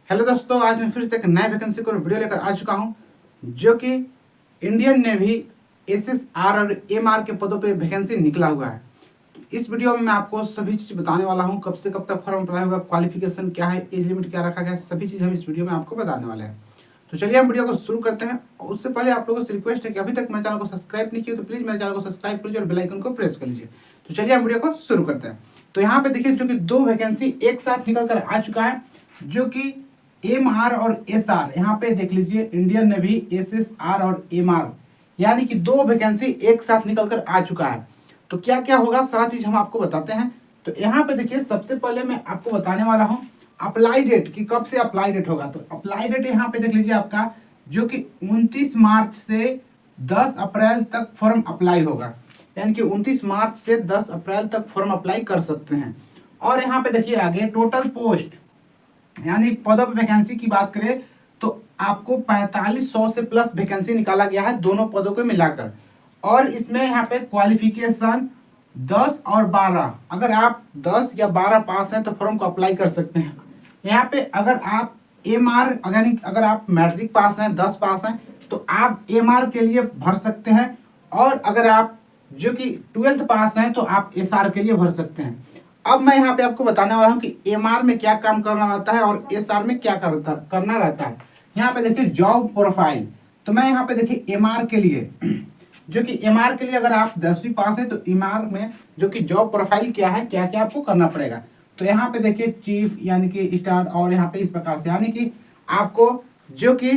Hello दोस्तों, आज मैं फिर से एक नए वैकेंसी को वीडियो लेकर आ चुका हूं जो कि इंडियन नेवी एसएसआर और एमआर के पदों पे वैकेंसी निकला हुआ है। इस वीडियो में मैं आपको सभी चीज़ बताने वाला हूं, कब से कब तक फॉर्म अप्लाई होगा, क्वालिफिकेशन क्या है, एज लिमिट क्या रखा गया है, सभी चीज़ हम इस वीडियो में आपको बताने वाले हैं। तो चलिए हम वीडियो को शुरू करते हैं। उससे पहले आप लोगों से रिक्वेस्ट है कि अभी तक मेरे चैनल को सब्सक्राइब नहीं किया तो प्लीज़ मेरे चैनल को सब्सक्राइब कर लीजिए और बेल आइकन को प्रेस कर लीजिए। तो चलिए हम वीडियो को शुरू करते हैं। तो यहाँ पे देखिए जो कि दो वैकेंसी एक साथ निकल कर आ चुका है, जो कि एमआर और एसआर। यहाँ पे देख लीजिए इंडियन नेवी एसएसआर और एमआर, यानी कि दो वैकेंसी एक साथ निकल कर आ चुका है। तो क्या क्या होगा सारा चीज हम आपको बताते हैं। तो यहाँ पे देखिए सबसे पहले मैं आपको बताने वाला हूँ अप्लाई डेट की, कब से अप्लाई डेट होगा। तो अप्लाई डेट यहाँ पे देख लीजिए आपका, जो कि 29 मार्च से 10 अप्रैल तक फॉर्म अप्लाई होगा, यानी कि 29 मार्च से 10 अप्रैल तक फॉर्म अप्लाई कर सकते हैं। और यहाँ पे देखिए आगे टोटल पोस्ट यानी पदों पर वैकेंसी की बात करें तो आपको 4500 से प्लस वैकेंसी निकाला गया है दोनों पदों को मिलाकर। और इसमें यहाँ पे क्वालिफिकेशन 10 और 12, अगर आप 10 या 12 पास हैं तो फॉर्म को अप्लाई कर सकते हैं। यहाँ पे अगर आप एमआर यानी अगर आप मैट्रिक पास हैं, 10 पास हैं, तो आप एमआर के लिए भर सकते हैं। और अगर आप जो कि 12th पास हैं तो आप एसआर के लिए भर सकते हैं। अब मैं यहाँ पे आपको बताने वाला हूँ कि एमआर में क्या काम करना रहता है और एसआर में क्या करना रहता है। यहाँ पे देखिए जॉब प्रोफाइल। तो मैं यहाँ पे देखिए एमआर के लिए जो कि एमआर के लिए अगर आप 10वीं पास है तो एमआर में जो कि जॉब प्रोफाइल क्या है, क्या क्या आपको करना पड़ेगा। तो यहाँ पे देखिए चीफ यानी कि स्टार, और यहाँ पे इस प्रकार से यानी कि आपको जो कि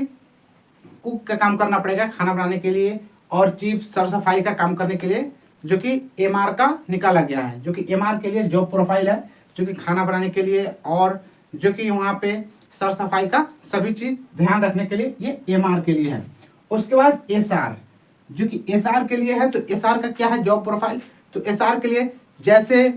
कुक का काम करना पड़ेगा खाना बनाने के लिए, और चीफ सर सफाई का काम करने के लिए, जो कि एमआर का निकाला गया है। जो कि एमआर के लिए जॉब प्रोफाइल है, जो कि खाना बनाने के लिए और जो कि वहाँ पे सर सफाई का सभी चीज़ ध्यान रखने के लिए ये एमआर के लिए है। उसके बाद एसआर, जो कि एसआर के लिए है। तो एसआर का क्या है जॉब प्रोफाइल। तो एसआर के लिए जैसे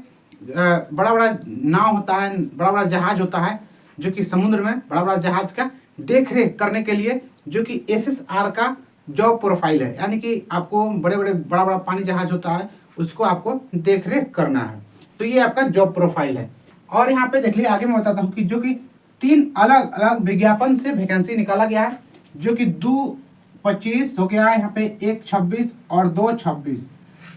बड़ा बड़ा नाव होता है, बड़ा बड़ा जहाज होता है, जो कि समुद्र में बड़ा बड़ा जहाज का देख रेख करने के लिए जो कि एसएसआर का जॉब प्रोफाइल है, यानी कि आपको बड़ा बड़ा पानी जहाज होता है उसको आपको देख रेख करना है। तो ये आपका जॉब प्रोफाइल है। और यहाँ पे देख लीजिए आगे मैं बताता हूँ कि जो कि 3 अलग अलग विज्ञापन से वैकेंसी निकाला गया है, जो कि 2-25 हो गया है, यहाँ पे 1-26 और 2-26।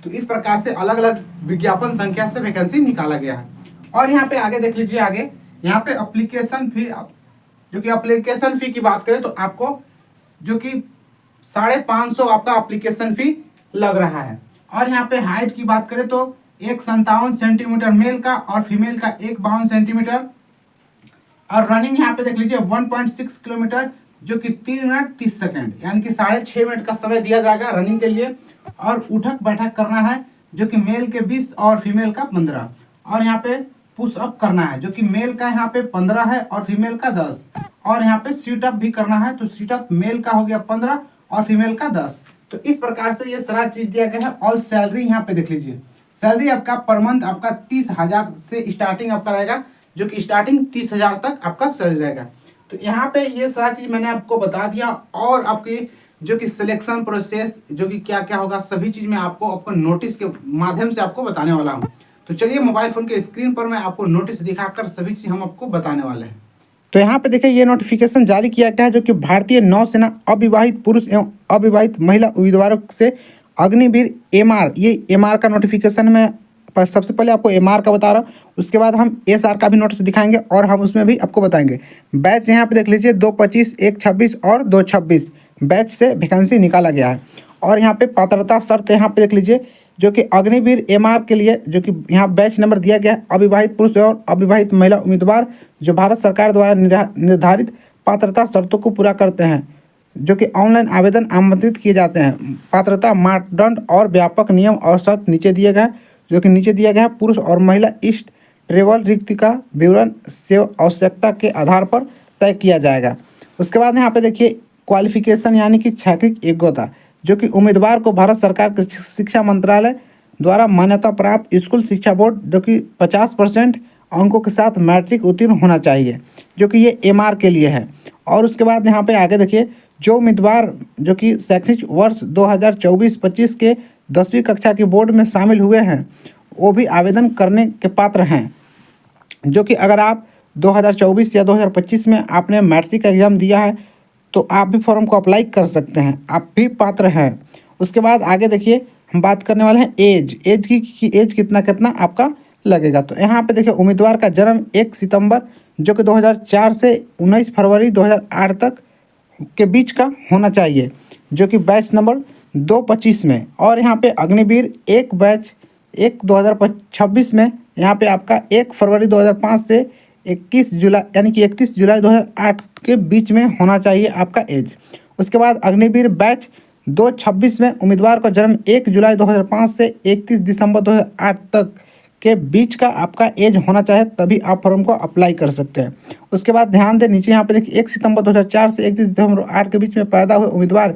तो इस प्रकार से अलग अलग विज्ञापन संख्या से वैकेंसी निकाला गया है। और यहाँ पे आगे देख लीजिए, आगे यहाँ पे अप्लीकेशन फी, जो कि अप्लीकेशन फी की बात करें तो आपको जो कि 550 आपका अप्लीकेशन फी लग रहा है। और यहाँ पे हाइट की बात करें तो 157 सेंटीमीटर मेल का और फीमेल का 52 सेंटीमीटर। और रनिंग यहाँ पे देख लीजिए 1.6 किलोमीटर, जो कि 3 मिनट 30 सेकेंड, यानी कि 6.5 मिनट का समय दिया जाएगा रनिंग के लिए। और उठक बैठक करना है, जो कि मेल के 20 और फीमेल का 15। और यहाँ पे पुश अप करना है, जो कि मेल का यहाँ पे 15 है और फीमेल का 10। और यहाँ पे सीट अप भी करना है, तो सीट अप मेल का हो गया 15 और फीमेल का 10। तो इस प्रकार से ये सारा चीज दिया गया है। और सैलरी यहाँ पे देख लीजिए, सैलरी आपका पर मंथ आपका 30,000 से स्टार्टिंग आपका रहेगा, जो कि स्टार्टिंग 30,000 तक आपका सैलरी रहेगा। तो यहाँ पे ये सारा चीज मैंने आपको बता दिया। और आपकी जो कि सिलेक्शन प्रोसेस जो कि क्या क्या होगा, सभी चीज मैं आपको नोटिस के माध्यम से आपको बताने वाला हूँ। तो चलिए मोबाइल फोन के स्क्रीन पर मैं आपको नोटिस दिखाकर सभी चीज हम आपको बताने वाले हैं। तो यहाँ पे देखिए ये नोटिफिकेशन जारी किया गया है, जो कि भारतीय नौसेना अविवाहित पुरुष एवं अविवाहित महिला उम्मीदवारों से अग्निवीर एमआर, ये एमआर का नोटिफिकेशन में सबसे पहले आपको एमआर का बता रहा हूँ, उसके बाद हम एसआर का भी नोटिस दिखाएंगे और हम उसमें भी आपको बताएंगे। बैच यहाँ पे देख लीजिए 2-25, 1-26 और 2-26 बैच से वैकेंसी निकाला गया है। और यहाँ पे पात्रता शर्त यहाँ पे देख लीजिए, जो कि अग्निवीर एमआर के लिए, जो कि यहाँ बैच नंबर दिया गया है, अविवाहित पुरुष और अविवाहित महिला उम्मीदवार जो भारत सरकार द्वारा निर्धारित पात्रता शर्तों को पूरा करते हैं, जो कि ऑनलाइन आवेदन आमंत्रित किए जाते हैं। पात्रता मापदंड और व्यापक नियम और शर्त नीचे दिए गए, जो कि नीचे दिया गया है। पुरुष और महिला इस ट्रेवल रिक्ति का विवरण से आवश्यकता के आधार पर तय किया जाएगा। उसके बाद यहाँ पे देखिए क्वालिफिकेशन यानी कि शैक्षिक योग्यता, जो कि उम्मीदवार को भारत सरकार के शिक्षा मंत्रालय द्वारा मान्यता प्राप्त स्कूल शिक्षा बोर्ड, जो कि 50% अंकों के साथ मैट्रिक उत्तीर्ण होना चाहिए, जो कि ये एमआर के लिए है। और उसके बाद यहाँ पे आगे देखिए, जो उम्मीदवार जो कि शैक्षणिक वर्ष 2024-25 के 10वीं कक्षा के बोर्ड में शामिल हुए हैं वो भी आवेदन करने के पात्र हैं, जो कि अगर आप 2024 या 2025 में आपने मैट्रिक का एग्ज़ाम दिया है तो आप भी फॉर्म को अप्लाई कर सकते हैं, आप भी पात्र हैं। उसके बाद आगे देखिए हम बात करने वाले हैं एज की एज कितना कितना आपका लगेगा। तो यहाँ पे देखिए उम्मीदवार का जन्म 1 सितंबर जो कि 2004 से 19 फरवरी 2008 तक के बीच का होना चाहिए, जो कि बैच नंबर 225 में। और यहाँ पे अग्निवीर एक बैच 2026 में यहाँ पे आपका 1 फरवरी 2005 से 21 जुलाई यानी कि 31 जुलाई 2008 के बीच में होना चाहिए आपका एज। उसके बाद अग्निवीर बैच 226 में उम्मीदवार का जन्म 1 जुलाई 2005 से 31 दिसंबर 2008 तक के बीच का आपका एज होना चाहिए, तभी आप फॉर्म को अप्लाई कर सकते हैं। उसके बाद ध्यान दें नीचे यहाँ पे देखिए 1 सितंबर 2004 से 31 दिसंबर 2008 के बीच में पैदा हुए उम्मीदवार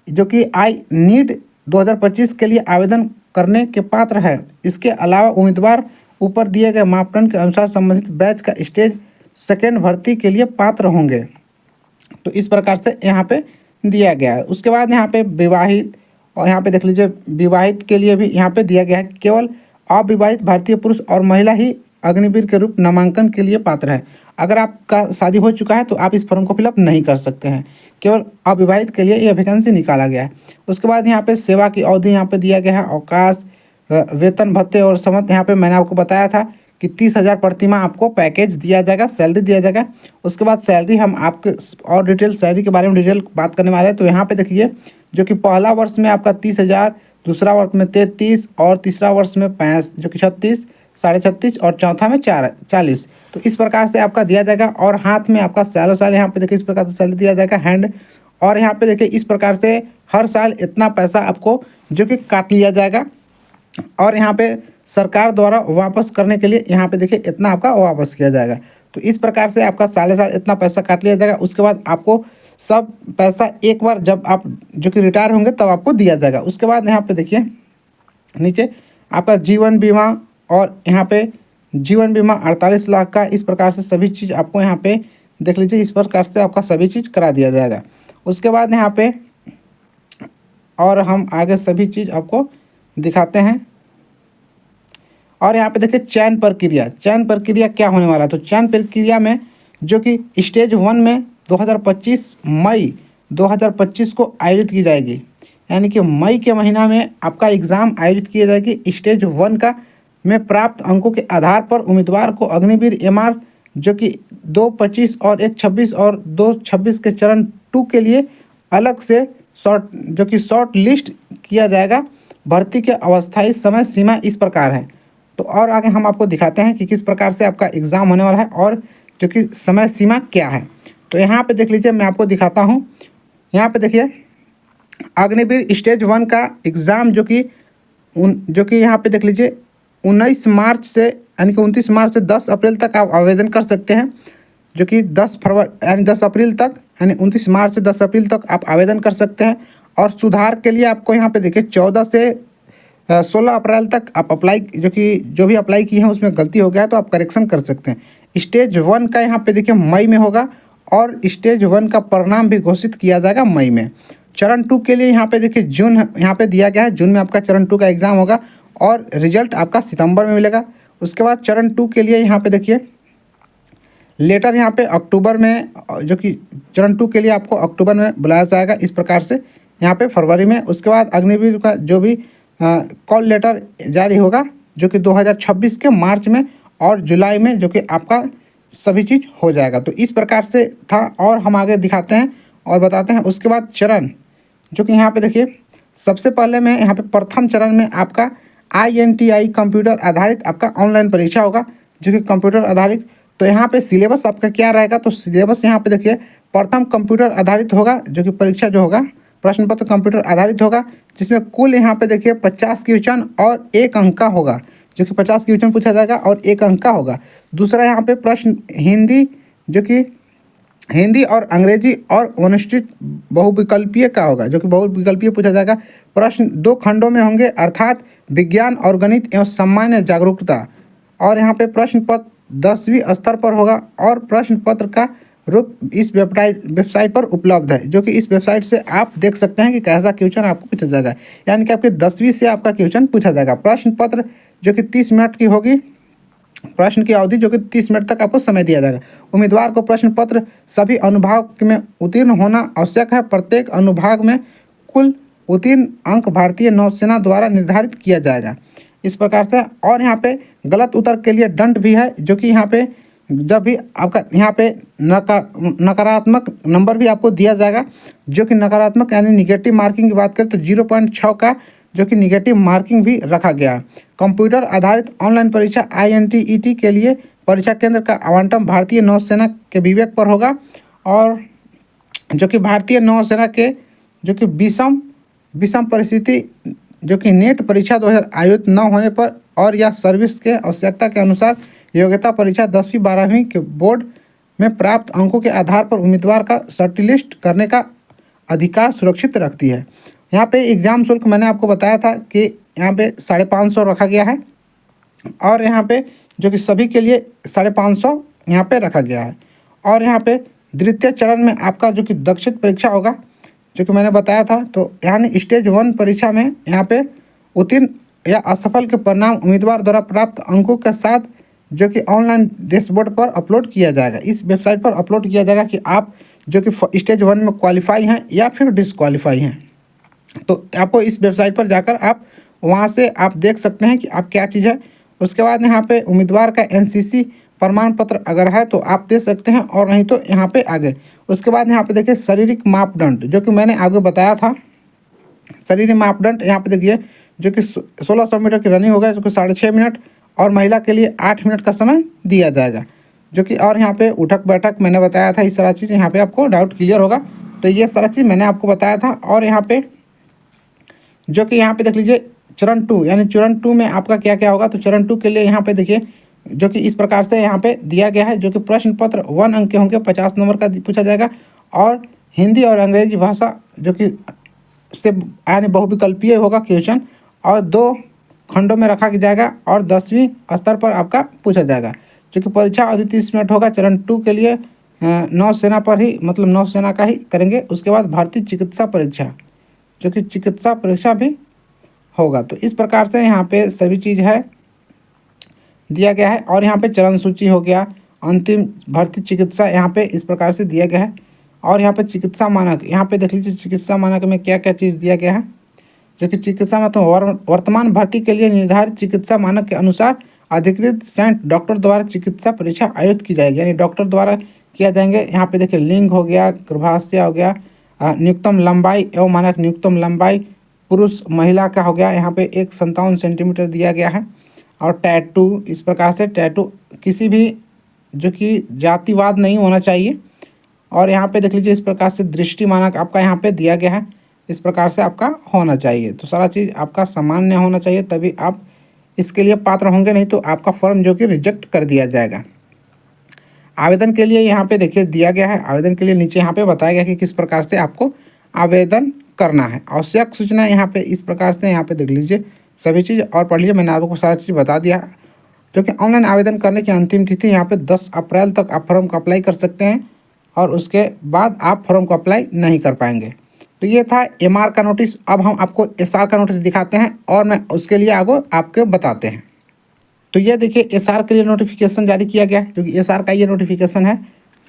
जो कि आई नीट 2025 के लिए आवेदन करने के पात्र है। इसके अलावा उम्मीदवार ऊपर दिए गए मापदंड के अनुसार संबंधित बैच का स्टेज सेकेंड भर्ती के लिए पात्र होंगे। तो इस प्रकार से यहाँ पे दिया गया है। उसके बाद यहाँ पे विवाहित, और यहाँ पे देख लीजिए विवाहित के लिए भी यहाँ पे दिया गया है, केवल अविवाहित भारतीय पुरुष और महिला ही अग्निवीर के रूप नामांकन के लिए पात्र है। अगर आपका शादी हो चुका है तो आप इस फॉर्म को फिलअप नहीं कर सकते हैं, केवल अविवाहित के लिए यह वैकेंसी निकाला गया है। उसके बाद यहाँ पे सेवा की अवधि यहाँ पे दिया गया है, अवकाश, वेतन भत्ते और समत। यहाँ पे मैंने आपको बताया था कि 30,000 प्रति माह आपको पैकेज दिया जाएगा, सैलरी दिया जाएगा। उसके बाद सैलरी हम आपके और डिटेल सैलरी के बारे में डिटेल बात करने वाले हैं। तो यहाँ पे देखिए जो कि पहला वर्ष में आपका 30,000, दूसरा वर्ष में 33 और तीसरा वर्ष में 65 जो कि 36, 36.5 और चौथा में 40। तो इस प्रकार से आपका दिया जाएगा। और हाथ में आपका सालों साल यहाँ पे देखिए इस प्रकार से सैलरी दिया जाएगा हैंड। और यहाँ पे देखिए इस प्रकार से हर साल इतना पैसा आपको जो कि काट लिया जाएगा। और यहाँ पे सरकार द्वारा वापस करने के लिए यहाँ पे देखिए इतना आपका वापस किया जाएगा। तो इस प्रकार से आपका साल इतना पैसा काट लिया जाएगा। उसके बाद आपको सब पैसा एक बार जब आप जो कि रिटायर होंगे तब आपको दिया जाएगा। उसके बाद यहाँ पे देखिए नीचे आपका जीवन बीमा, और यहाँ पे जीवन बीमा 48 लाख का, इस प्रकार से सभी चीज़ आपको यहाँ पे देख लीजिए, इस प्रकार से आपका सभी चीज़ करा दिया जाएगा। उसके बाद यहाँ पे और हम आगे सभी चीज़ आपको दिखाते हैं। और यहाँ पे देखिए चयन प्रक्रिया क्या होने वाला है। तो चयन प्रक्रिया में जो कि स्टेज 1 में 2025 मई 2025 को आयोजित की जाएगी, यानी कि मई के महीना में आपका एग्ज़ाम आयोजित किया जाएगी। स्टेज 1 का में प्राप्त अंकों के आधार पर उम्मीदवार को अग्निवीर एमआर जो कि 225 और 126 और 226 के चरण 2 के लिए अलग से शॉर्ट लिस्ट किया जाएगा। भर्ती के अस्थायी समय सीमा इस प्रकार है। तो और आगे हम आपको दिखाते हैं कि किस प्रकार से आपका एग्ज़ाम होने वाला है और जो कि समय सीमा क्या है। तो यहाँ पे देख लीजिए, मैं आपको दिखाता हूँ। यहाँ पे देखिए अग्निवीर स्टेज 1 का एग्ज़ाम जो कि यहाँ पे देख लीजिए 19 मार्च से यानी कि 29 मार्च से 10 अप्रैल तक आप आवेदन कर सकते हैं, जो कि 10 फरवरी यानी 10 अप्रैल तक यानी 29 मार्च से 10 अप्रैल तक आप आवेदन कर सकते हैं। और सुधार के लिए आपको यहाँ पे देखिए 14 से 16 अप्रैल तक आप जो भी अप्लाई किए हैं उसमें गलती हो गया है तो आप करेक्शन कर सकते हैं। स्टेज 1 का यहाँ पे देखिए मई में होगा और स्टेज 1 का परिणाम भी घोषित किया जाएगा मई में। चरण 2 के लिए यहाँ पे देखिए जून यहाँ पे दिया गया है, जून में आपका चरण 2 का एग्ज़ाम होगा और रिजल्ट आपका सितंबर में मिलेगा। उसके बाद चरण 2 के लिए यहाँ पे देखिए लेटर यहाँ पे अक्टूबर में, जो कि चरण 2 के लिए आपको अक्टूबर में बुलाया जाएगा, इस प्रकार से यहाँ पे फरवरी में। उसके बाद अग्निवीर का जो भी कॉल लेटर जारी होगा जो कि 2026 के मार्च में और जुलाई में, जो कि आपका सभी चीज़ हो जाएगा। तो इस प्रकार से था। और हम आगे दिखाते हैं और बताते हैं। उसके बाद चरण जो कि यहाँ पे देखिए सबसे पहले में यहाँ पे प्रथम चरण में आपका INTI कंप्यूटर आधारित आपका ऑनलाइन परीक्षा होगा, जो कि कंप्यूटर आधारित। तो यहाँ पे सिलेबस आपका क्या रहेगा, तो सिलेबस यहाँ पे देखिए प्रथम कंप्यूटर आधारित होगा, जो कि परीक्षा जो होगा प्रश्न पत्र कंप्यूटर आधारित होगा, जिसमें कुल यहाँ पे देखिए 50 क्वेश्चन और 1 अंक का होगा, जो कि 50 क्वेश्चन पूछा जाएगा और 1 अंक का होगा। दूसरा यहाँ पे प्रश्न हिंदी, जो कि हिंदी और अंग्रेजी और अनुष्ठित बहुविकल्पीय का होगा, जो कि बहुविकल्पीय पूछा जाएगा। प्रश्न 2 खंडों में होंगे, अर्थात विज्ञान और गणित एवं सामान्य जागरूकता। और यहाँ पे प्रश्न पत्र 10वीं स्तर पर होगा और प्रश्न पत्र का रूप इस वेबसाइट पर उपलब्ध है, जो कि इस वेबसाइट से आप देख सकते हैं कि कैसा क्वेश्चन आपको पूछा जाएगा, यानी कि आपके 10वीं से आपका क्वेश्चन पूछा जाएगा। प्रश्न पत्र जो कि 30 मिनट की होगी प्रश्न की अवधि जो कि 30 मिनट तक आपको समय दिया जाएगा। उम्मीदवार को प्रश्न पत्र सभी अनुभाग में उत्तीर्ण होना आवश्यक है। प्रत्येक अनुभाग में कुल उत्तीर्ण अंक भारतीय नौसेना द्वारा निर्धारित किया जाएगा। इस प्रकार से और यहाँ पे गलत उत्तर के लिए दंड भी है, जो कि यहाँ पे जब भी आपका यहाँ पे नकारात्मक नंबर भी आपको दिया जाएगा, जो कि नकारात्मक यानी निगेटिव मार्किंग की बात करें तो 0.6 का जो कि निगेटिव मार्किंग भी रखा गया है। कंप्यूटर आधारित ऑनलाइन परीक्षा INTET के लिए परीक्षा केंद्र का आवंटन भारतीय नौसेना के विवेक पर होगा, और जो कि भारतीय नौसेना के जो कि विषम परिस्थिति जो कि नेट परीक्षा 2000 आयोजित न होने पर और या सर्विस के आवश्यकता के अनुसार योग्यता परीक्षा 10वीं 12वीं के बोर्ड में प्राप्त अंकों के आधार पर उम्मीदवार का शॉर्टलिस्ट करने का अधिकार सुरक्षित रखती है। यहाँ पे एग्ज़ाम शुल्क मैंने आपको बताया था कि यहाँ पे 550 रखा गया है, और यहाँ पे जो कि सभी के लिए 550 यहाँ पे रखा गया है। और यहाँ पे द्वितीय चरण में आपका जो कि दक्षित परीक्षा होगा, जो कि मैंने बताया था, तो यानी स्टेज 1 परीक्षा में यहाँ पे उत्तीर्ण या असफल के परिणाम उम्मीदवार द्वारा प्राप्त अंकों के साथ जो कि ऑनलाइन डैशबोर्ड पर अपलोड किया जाएगा। इस वेबसाइट पर अपलोड किया जाएगा कि आप जो कि स्टेज 1 में क्वालिफाई हैं या फिर डिसक्वालीफाई हैं। तो आपको इस वेबसाइट पर जाकर आप वहां से आप देख सकते हैं कि आप क्या चीज़ है। उसके बाद यहाँ पे उम्मीदवार का NCC प्रमाण पत्र अगर है तो आप दे सकते हैं, और नहीं तो यहाँ पे आगे। उसके बाद यहाँ पे देखिए शारीरिक मापदंड, जो कि मैंने आगे बताया था। शारीरिक मापदंड यहाँ पे देखिए जो कि 1600 मीटर की रनिंग होगा, जो कि 6.5 मिनट, और महिला के लिए 8 मिनट का समय दिया जाएगा, जो कि और यहाँ पे उठक बैठक मैंने बताया था। इस सारा चीज़ यहाँ पे आपको डाउट क्लियर होगा। तो ये सारा चीज़ मैंने आपको बताया था। और यहाँ पे जो कि यहाँ पे देख लीजिए चरण 2, यानी चरण 2 में आपका क्या क्या होगा। तो चरण 2 के लिए यहाँ पे देखिए जो कि इस प्रकार से यहाँ पे दिया गया है, जो कि प्रश्न पत्र 1 अंक के होंगे, 50 नंबर का पूछा जाएगा, और हिंदी और अंग्रेजी भाषा जो कि से यानी बहुविकल्पीय होगा क्वेश्चन, और 2 खंडों में रखा जाएगा, और 10वीं स्तर पर आपका पूछा जाएगा। जो कि परीक्षा अवधि 30 मिनट होगा। चरण 2 के लिए नौसेना पर ही, मतलब नौसेना का ही करेंगे। उसके बाद भारतीय चिकित्सा परीक्षा, जो कि चिकित्सा परीक्षा भी होगा। तो इस प्रकार से यहाँ पे सभी चीज़ है दिया गया है। और यहाँ पे चरण सूची हो गया, अंतिम भर्ती चिकित्सा यहाँ पे इस प्रकार से दिया गया है। और यहाँ पे चिकित्सा मानक, यहाँ पे देख लीजिए चिकित्सा मानक में क्या क्या चीज़ दिया गया है। जो कि चिकित्सा मतलब वर्तमान भर्ती के लिए निर्धारित चिकित्सा मानक के अनुसार अधिकृत संत डॉक्टर द्वारा चिकित्सा परीक्षा आयोजित की जाएगी, यानी डॉक्टर द्वारा किया जाएंगे। यहाँ पे देखिए लिंग हो गया, गर्भाशय हो गया, न्यूनतम लंबाई एवं मानक न्यूनतम लंबाई पुरुष महिला का हो गया, यहाँ पे 157 सेंटीमीटर दिया गया है। और टैटू, इस प्रकार से टैटू किसी भी जो कि जातिवाद नहीं होना चाहिए। और यहाँ पे देख लीजिए इस प्रकार से दृष्टि मानक आपका यहाँ पे दिया गया है, इस प्रकार से आपका होना चाहिए। तो सारा चीज़ आपका सामान्य होना चाहिए, तभी आप इसके लिए पात्र होंगे, नहीं तो आपका फॉर्म जो कि रिजेक्ट कर दिया जाएगा। आवेदन के लिए यहाँ पे देखिए दिया गया है। आवेदन के लिए नीचे यहाँ पे बताया गया कि किस प्रकार से आपको आवेदन करना है। आवश्यक सूचना यहाँ पे इस प्रकार से यहाँ पे देख लीजिए सभी चीज़ और पढ़ लीजिए। मैंने आपको सारी चीज़ बता दिया। जो कि ऑनलाइन आवेदन करने की अंतिम तिथि यहाँ पे 10 अप्रैल तक आप फॉर्म को अप्लाई कर सकते हैं, और उसके बाद आप फॉर्म को अप्लाई नहीं कर पाएंगे। तो ये था MR का नोटिस। अब हम आपको SR का नोटिस दिखाते हैं, और मैं उसके लिए आगे आपके बताते हैं। तो ये देखिए SR के लिए नोटिफिकेशन जारी किया गया है, जो कि SR का ये नोटिफिकेशन है,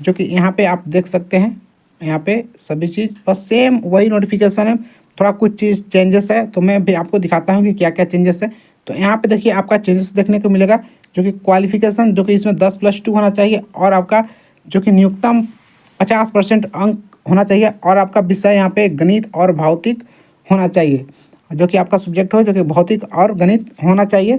जो कि यहाँ पे आप देख सकते हैं। यहाँ पे सभी चीज़ बस सेम वही नोटिफिकेशन है, थोड़ा कुछ चीज़ चेंजेस है, तो मैं भी आपको दिखाता हूँ कि क्या क्या चेंजेस है। तो यहाँ पे देखिए आपका चेंजेस देखने को मिलेगा, जो कि क्वालिफिकेशन जो कि इसमें 10+2 होना चाहिए, और आपका जो कि न्यूनतम 50% अंक होना चाहिए, और आपका विषय यहाँ पे गणित और भौतिक होना चाहिए, जो कि आपका सब्जेक्ट हो जो कि भौतिक और गणित होना चाहिए,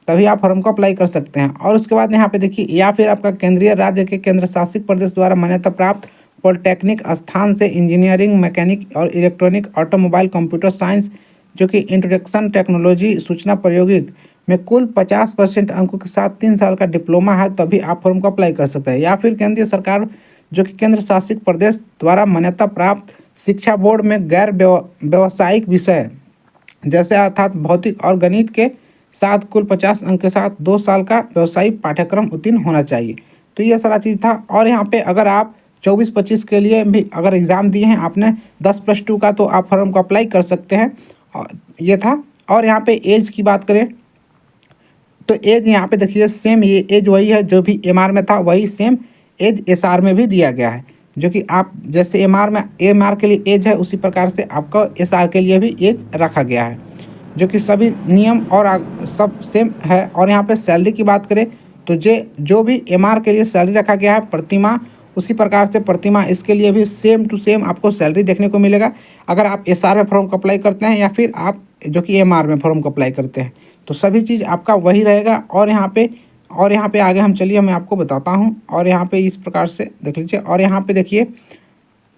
तभी आप फॉर्म को अप्लाई कर सकते हैं। और उसके बाद यहाँ पे देखिए, या फिर आपका केंद्रीय राज्य के केंद्र शासित प्रदेश द्वारा मान्यता प्राप्त पॉलिटेक्निक स्थान से इंजीनियरिंग, मैकेनिक और इलेक्ट्रॉनिक, ऑटोमोबाइल, कंप्यूटर साइंस, जो कि इंट्रोडक्शन टेक्नोलॉजी, सूचना प्रौद्योगिकी में कुल 50% अंकों के साथ 3 साल का डिप्लोमा है, तभी आप फॉर्म को अप्लाई कर सकते हैं। या फिर केंद्रीय सरकार जो कि केंद्र शासित प्रदेश द्वारा मान्यता प्राप्त शिक्षा बोर्ड में गैर व्यावसायिक विषय जैसे अर्थात भौतिक और गणित के साथ कुल 50 अंक के साथ 2 साल का व्यावसायिक पाठ्यक्रम उत्तीर्ण होना चाहिए। तो ये सारा चीज़ था। और यहाँ पे अगर आप 24-25 के लिए भी अगर एग्ज़ाम दिए हैं आपने 10+2 का, तो आप फॉर्म को अप्लाई कर सकते हैं। और ये था। और यहाँ पे एज की बात करें तो एज यहाँ पे देखिए सेम ये एज वही है जो भी एमआर में था, वही सेम एज एसआर में भी दिया गया है। जो कि आप जैसे एमआर के लिए एज है, उसी प्रकार से आपका एसआर के लिए भी एज रखा गया है। जो कि सभी नियम और सब सेम है। और यहाँ पे सैलरी की बात करें तो जो भी एमआर के लिए सैलरी रखा गया है प्रतिमाह, उसी प्रकार से प्रतिमाह इसके लिए भी सेम टू सेम आपको सैलरी देखने को मिलेगा। अगर आप एसआर में फॉर्म को अप्लाई करते हैं या फिर आप जो कि एमआर में फॉर्म को अप्लाई करते हैं, तो सभी चीज़ आपका वही रहेगा। और यहाँ पे आगे हम चलिए मैं आपको बताता हूँ। और यहाँ पे इस प्रकार से देख लीजिए। और यहाँ पे देखिए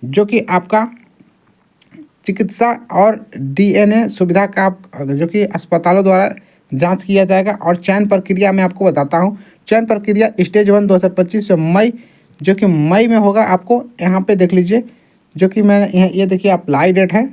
जो कि आपका चिकित्सा और डीएनए सुविधा का जो कि अस्पतालों द्वारा जांच किया जाएगा। और चयन प्रक्रिया मैं आपको बताता हूं। चयन प्रक्रिया स्टेज 1 2025 में मई, जो कि मई में होगा। आपको यहाँ पे देख लीजिए जो कि मैंने ये देखिए अप्लाई डेट है।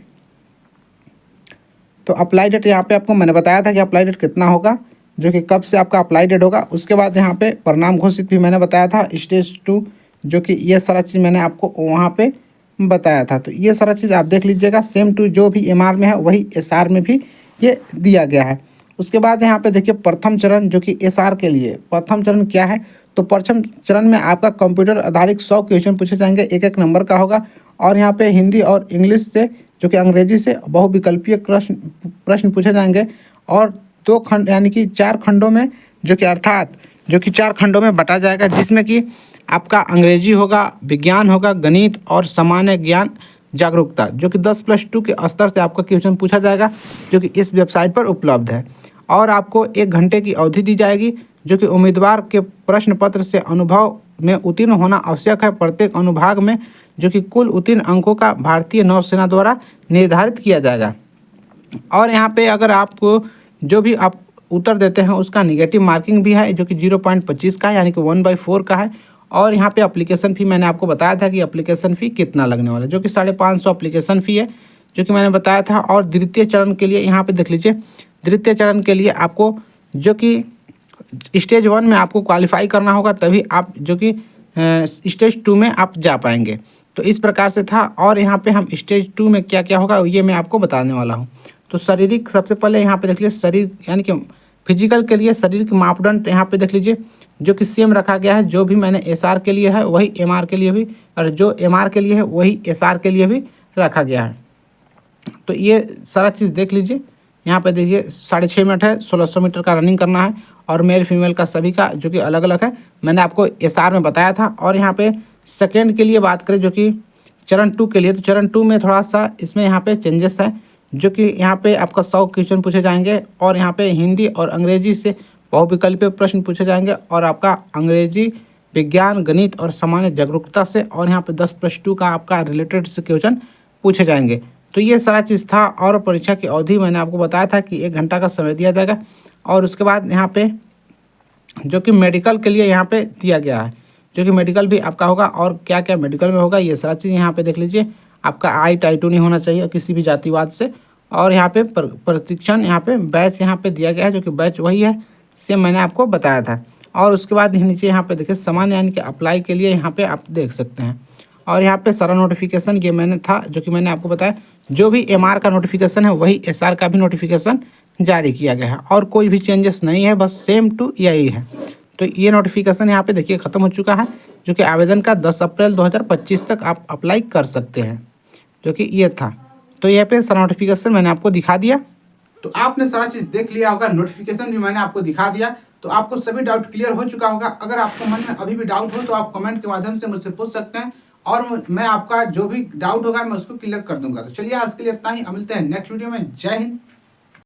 तो अप्लाई डेट यहाँ पे आपको मैंने बताया था कि अप्लाई डेट कितना होगा, जो कि कब से आपका अप्लाई डेट होगा। उसके बाद यहाँ पे परिणाम घोषित भी मैंने बताया था स्टेज 2, जो कि ये सारा चीज़ मैंने आपको वहाँ पे बताया था। तो ये सारा चीज़ आप देख लीजिएगा। सेम टू जो भी एमआर में है वही एसआर में भी ये दिया गया है। उसके बाद यहाँ पे देखिए प्रथम चरण, जो कि एसआर के लिए प्रथम चरण क्या है। तो प्रथम चरण में आपका कंप्यूटर आधारित 100 क्वेश्चन पूछे जाएंगे, एक एक नंबर का होगा। और यहाँ पे हिंदी और इंग्लिश से, जो कि अंग्रेजी से बहुविकल्पीय प्रश्न पूछे जाएंगे। और 2 खंड यानी कि 4 खंडों में, जो कि अर्थात जो कि 4 खंडों में बटा जाएगा, जिसमें कि आपका अंग्रेजी होगा, विज्ञान होगा, गणित और सामान्य ज्ञान जागरूकता, जो कि 10+2 के स्तर से आपका क्वेश्चन पूछा जाएगा, जो कि इस वेबसाइट पर उपलब्ध है। और आपको 1 घंटे की अवधि दी जाएगी, जो कि उम्मीदवार के प्रश्न पत्र से अनुभव में उत्तीर्ण होना आवश्यक है। प्रत्येक अनुभाग में जो कि कुल उत्तीर्ण अंकों का भारतीय नौसेना द्वारा निर्धारित किया जाएगा। और यहाँ पे अगर आपको जो भी आप उत्तर देते हैं उसका निगेटिव मार्किंग भी है, जो कि 0.25 का है, यानी कि 1/4 का है। और यहाँ पे एप्लीकेशन फ़ी मैंने आपको बताया था कि एप्लीकेशन फ़ी कितना लगने वाला है, जो कि 550 एप्लीकेशन फ़ी है, जो कि मैंने बताया था। और द्वितीय चरण के लिए यहाँ पे देख लीजिए, द्वितीय चरण के लिए आपको जो कि स्टेज 1 में आपको क्वालिफाई करना होगा, तभी आप जो कि स्टेज 2 में आप जा पाएंगे। तो इस प्रकार से था। और यहाँ पे हम स्टेज 2 में क्या क्या होगा ये मैं आपको बताने वाला हूँ। तो शारीरिक, सबसे पहले यहाँ पे देख लीजिए शरीर यानी कि फिजिकल के लिए शारीरिक मापदंड यहाँ पे देख लीजिए, जो कि सेम रखा गया है। जो भी मैंने एसआर के लिए है वही एमआर के लिए भी, और जो एमआर के लिए है वही एसआर के लिए भी रखा गया है। तो ये सारा चीज़ देख लीजिए। यहाँ पे देखिए 6.5 मिनट है, 1600 मीटर का रनिंग करना है। और मेल फीमेल का सभी का जो कि अलग अलग है, मैंने आपको एसआर में बताया था। और यहाँ पे सेकेंड के लिए बात करें, जो कि चरण 2 के लिए, तो चरण 2 में थोड़ा सा इसमें यहाँ पे चेंजेस है, जो कि यहाँ पे आपका 100 क्वेश्चन पूछे जाएंगे। और यहाँ पे हिंदी और अंग्रेजी से बहुविकल्पीय प्रश्न पूछे जाएंगे। और आपका अंग्रेजी, विज्ञान, गणित और सामान्य जागरूकता से, और यहाँ पे 10+2 का आपका रिलेटेड से क्वेश्चन पूछे जाएंगे। तो ये सारा चीज़ था। और परीक्षा की अवधि मैंने आपको बताया था कि 1 घंटा का समय दिया जाएगा। और उसके बाद यहाँ पे जो कि मेडिकल के लिए यहाँ पे दिया गया है, जो कि मेडिकल भी आपका होगा। और क्या क्या मेडिकल में होगा ये सारा चीज़ यहाँ पे देख लीजिए। आपका टाई 2 नहीं होना चाहिए किसी भी जातिवाद से। और यहाँ पे प्रशिक्षण, यहाँ पे बैच यहाँ पे दिया गया है, जो कि बैच वही है सेम मैंने आपको बताया था। और उसके बाद नीचे यहाँ पे देखिए सामान्य यानी कि अप्लाई के लिए यहाँ पे आप देख सकते हैं। और यहाँ पे सारा नोटिफिकेशन ये मैंने था, जो कि मैंने आपको बताया। जो भी एमआर का नोटिफिकेशन है वही एसआर का भी नोटिफिकेशन जारी किया गया है। और कोई भी चेंजेस नहीं है, बस सेम टू यही है। तो ये नोटिफिकेशन यहाँ पे देखिए ख़त्म हो चुका है, जो कि आवेदन का 10 अप्रैल 2025 तक आप अप्लाई कर सकते हैं, जो कि ये था। तो यहाँ पे सारा नोटिफिकेशन मैंने आपको दिखा दिया। तो आपने सारा चीज़ देख लिया होगा, नोटिफिकेशन भी मैंने आपको दिखा दिया। तो आपको सभी डाउट क्लियर हो चुका होगा। अगर आपको मन में अभी भी डाउट हो तो आप कमेंट के माध्यम से मुझसे पूछ सकते हैं, और मैं आपका जो भी डाउट होगा मैं उसको क्लियर कर दूंगा। तो चलिए आज के लिए इतना ही, मिलते हैं नेक्स्ट वीडियो में। जय हिंद।